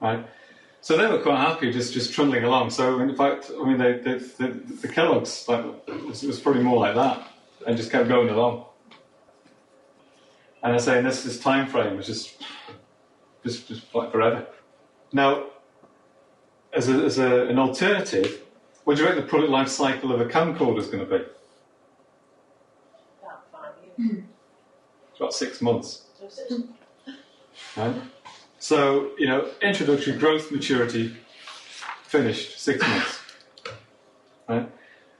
right? So they were quite happy just trundling along. So in fact, I mean, the Kellogg's was probably more like that, and just kept going along. And I say, in this time frame was just like forever. Now, as an alternative, what do you reckon the product life cycle of a camcorder is going to be? About 5 years. It's about 6 months. Right? So, introductory, growth, maturity, finished, 6 months. Right?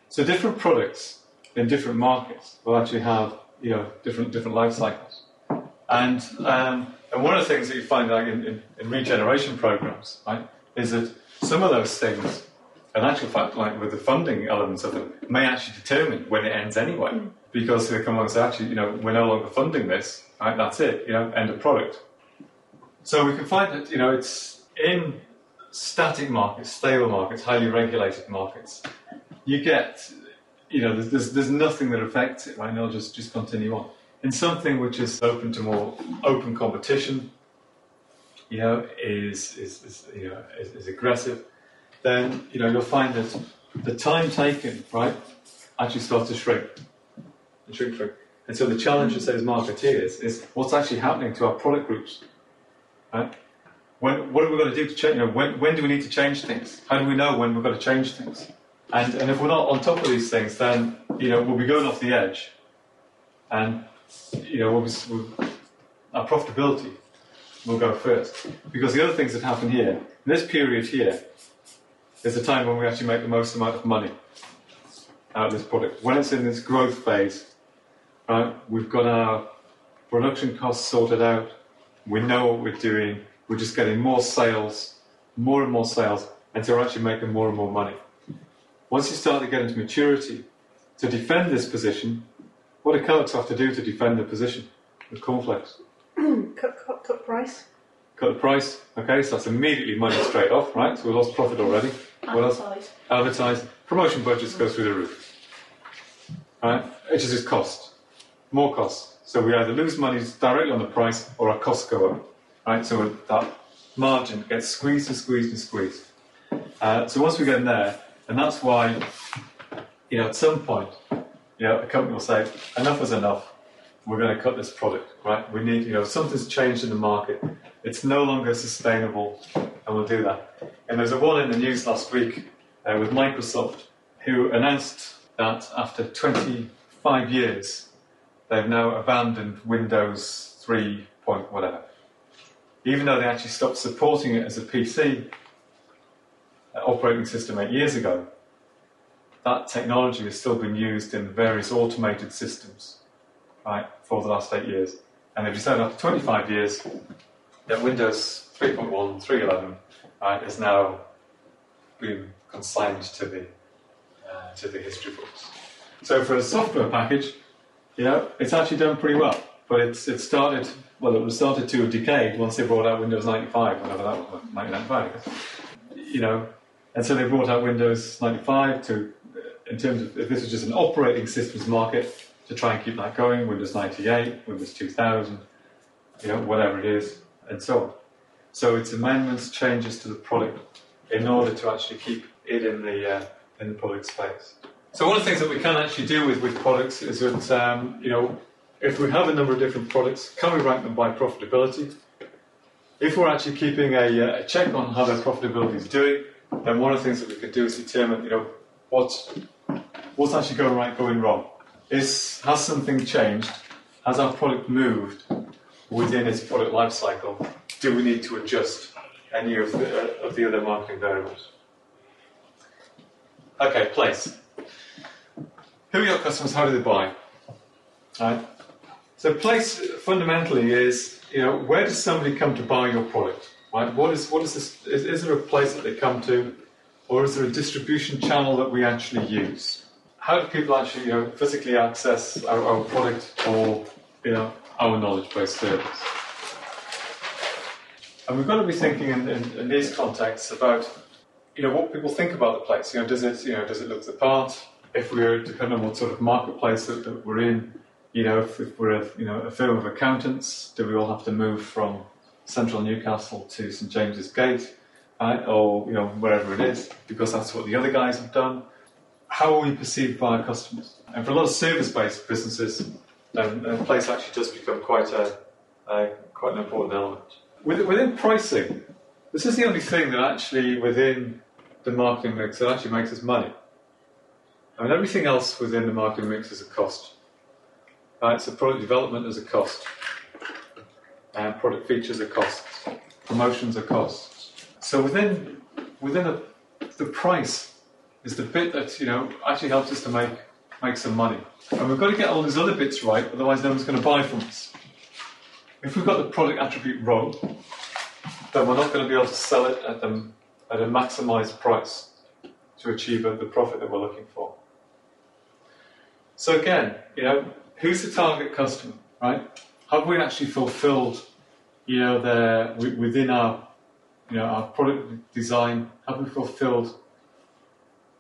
So different products in different markets will actually have, different life cycles. And one of the things that you find like in regeneration programs, right, is that some of those things, in actual fact, like with the funding elements of them, may actually determine when it ends anyway. Because they come along and say, actually, we're no longer funding this, right, that's it, end of product. So we can find that, it's in static markets, stable markets, highly regulated markets, you get, there's nothing that affects it, right, and it'll just continue on. In something which is open to more open competition, is aggressive, then, you'll find that the time taken, right, actually starts to shrink. And so the challenge, as marketeers, is what's actually happening to our product groups. Right? What are we going to do to change? When do we need to change things? How do we know when we've got to change things? And if we're not on top of these things, then we'll be going off the edge, and our profitability will go first. Because the other things that happen here, in this period here, is the time when we actually make the most amount of money out of this product. When it's in this growth phase, right, we've got our production costs sorted out. We know what we're doing. We're just getting more sales, more and more sales, until we're actually making more and more money. Once you start to get into maturity, to defend this position, what do Kellogg's have to do to defend the position with cornflakes? Cut price. Cut the price. Okay, so that's immediately money straight off, right? So we lost profit already. What else? Advertise. Promotion budgets go through the roof. Right? It just cost. More costs. So we either lose money directly on the price or our costs go up. Right? So that margin gets squeezed and squeezed and squeezed. So once we get in there, and that's why, at some point, a company will say, enough is enough. We're going to cut this product, right? We need, something's changed in the market. It's no longer sustainable, and we'll do that. And there's a one in the news last week with Microsoft, who announced that after 25 years, they've now abandoned Windows 3 point whatever. Even though they actually stopped supporting it as a PC operating system 8 years ago, that technology has still been used in various automated systems, right, for the last 8 years. And they've decided after 25 years that Windows 3.1, 3.11, right, is now being consigned to the history books. So for a software package, it's actually done pretty well. But it started to decay once they brought out Windows 95, whatever that was, 1995. And so they brought out Windows 95 to, in terms of, if this was just an operating systems market, to try and keep that going, Windows 98, Windows 2000, whatever it is, and so on. So it's amendments, changes to the product in order to actually keep it in the public space. So one of the things that we can actually do with products is that, if we have a number of different products, can we rank them by profitability? If we're actually keeping a check on how their profitability is doing, then one of the things that we could do is determine, what's actually going wrong. Has something changed? Has our product moved within its product life cycle? Do we need to adjust any of the other marketing variables? Okay, place. Who are your customers? How do they buy? Right. So place fundamentally is, where does somebody come to buy your product? Right? What is this? Is there a place that they come to, or is there a distribution channel that we actually use? How do people actually, physically access our product or, our knowledge-based service? And we've got to be thinking in these contexts about, what people think about the place. Does it look the part? If we're depending on what sort of marketplace that we're in, if we're a firm of accountants, do we all have to move from central Newcastle to St James's Gate, right? Or wherever it is, because that's what the other guys have done. How are we perceived by our customers? And for a lot of service-based businesses, place actually does become quite an important element. Within pricing, this is the only thing that actually within the marketing mix that actually makes us money. I mean, everything else within the marketing mix is a cost. Right? So product development is a cost, and product features are costs, promotions are costs. So within the price is the bit that actually helps us to make some money. And we've got to get all these other bits right, otherwise no one's going to buy from us. If we've got the product attribute wrong, then we're not going to be able to sell it at a maximised price to achieve the profit that we're looking for. So again, who's the target customer, right? Have we actually fulfilled, within our product design, have we fulfilled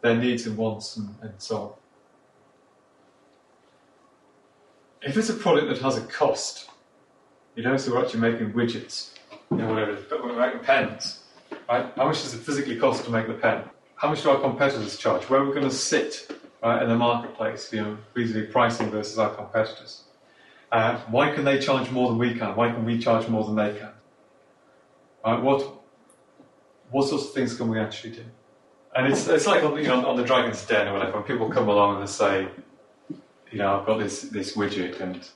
their needs and wants and so on? If it's a product that has a cost, so we're actually making widgets, whatever it is, but we're making pens, right? How much does it physically cost to make the pen? How much do our competitors charge? Where are we going to sit, right, in the marketplace, vis-a-vis pricing versus our competitors? Why can they charge more than we can? Why can we charge more than they can? Right, what sorts of things can we actually do? And it's like on the Dragon's Den or whatever, when people come along and they say, I've got this widget, and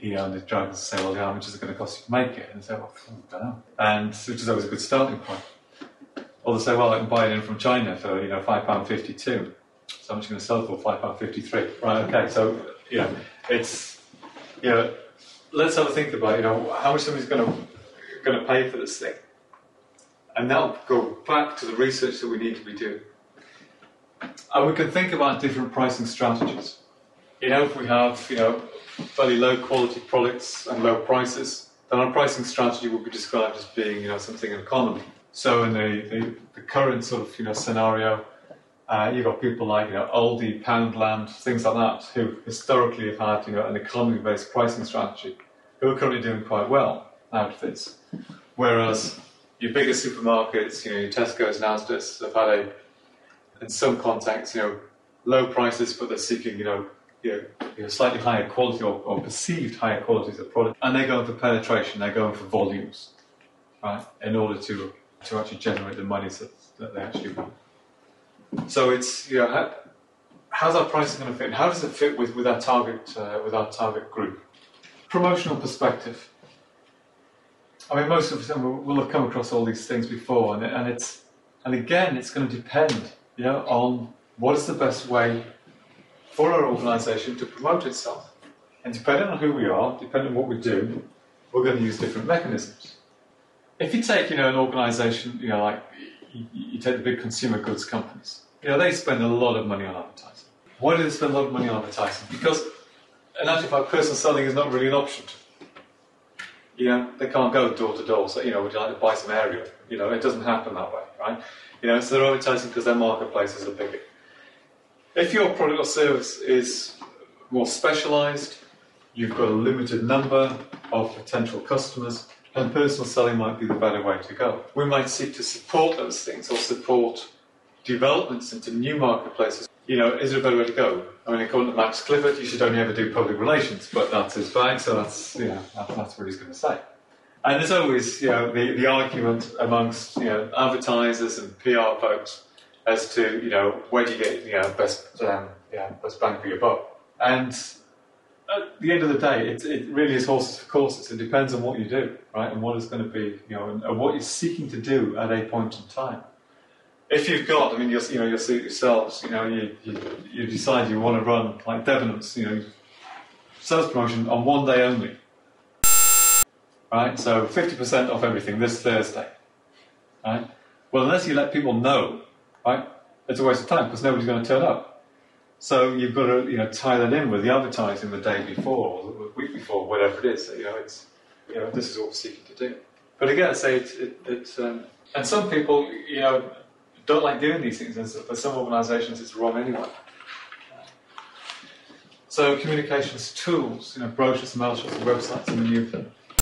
and the dragons say, well, how much is it going to cost you to make it? And they say, well, I don't know. And which is always a good starting point. Or they say, well, I can buy it in from China for £5.52. So how much are you going to sell it for? £5.53. Right, okay. So it's let's have a think about how much somebody's going to pay for this thing, and that'll go back to the research that we need to be doing. And we can think about different pricing strategies. If we have fairly low quality products and low prices, then our pricing strategy will be described as being something in economy. So in the current sort of scenario, you've got people like Aldi, Poundland, things like that, who historically have had an economy-based pricing strategy, who are currently doing quite well out of this. Whereas your bigger supermarkets, your Tesco's, Asda's, have had in some contexts, low prices, but they're seeking slightly higher quality or perceived higher qualities of product, and they're going for penetration, they're going for volumes, right, in order to actually generate the money that they actually want. So it's how's our pricing going to fit? How does it fit with our target group? Promotional perspective. I mean, most of the time we'll have come across all these things before, and again, it's going to depend, on what is the best way for our organisation to promote itself. And depending on who we are, depending on what we do, we're going to use different mechanisms. If you take, an organisation, like you take the big consumer goods companies, they spend a lot of money on advertising. Why do they spend a lot of money on advertising? Because, in actual fact, personal selling is not really an option. They can't go door to door, so, would you like to buy some aerial? It doesn't happen that way, right? So they're advertising because their marketplaces are bigger. If your product or service is more specialised, you've got a limited number of potential customers, then personal selling might be the better way to go. We might seek to support those things or support developments into new marketplaces. Is it a better way to go? I mean, according to Max Clifford, you should only ever do public relations, but that's his bag, so that's what he's going to say. And there's always, the argument amongst, advertisers and PR folks as to, where do you get, best bang for your buck. And at the end of the day, it really is horses for courses. It depends on what you do, right, and what it's going to be, and what you're seeking to do at a point in time. If you've got, you'll see it yourselves, you decide you want to run, like Debenhams, sales promotion on one day only. Right, so 50% off everything this Thursday. Right? Well, unless you let people know, right, it's a waste of time because nobody's going to turn up. So you've got to, tie that in with the advertising the day before or the week before, whatever it is. So, this is what we're seeking to do. But again, I say it's and some people, don't like doing these things, and for some organisations, it's wrong anyway. So communications tools, brochures, mail shots, websites, and many of them.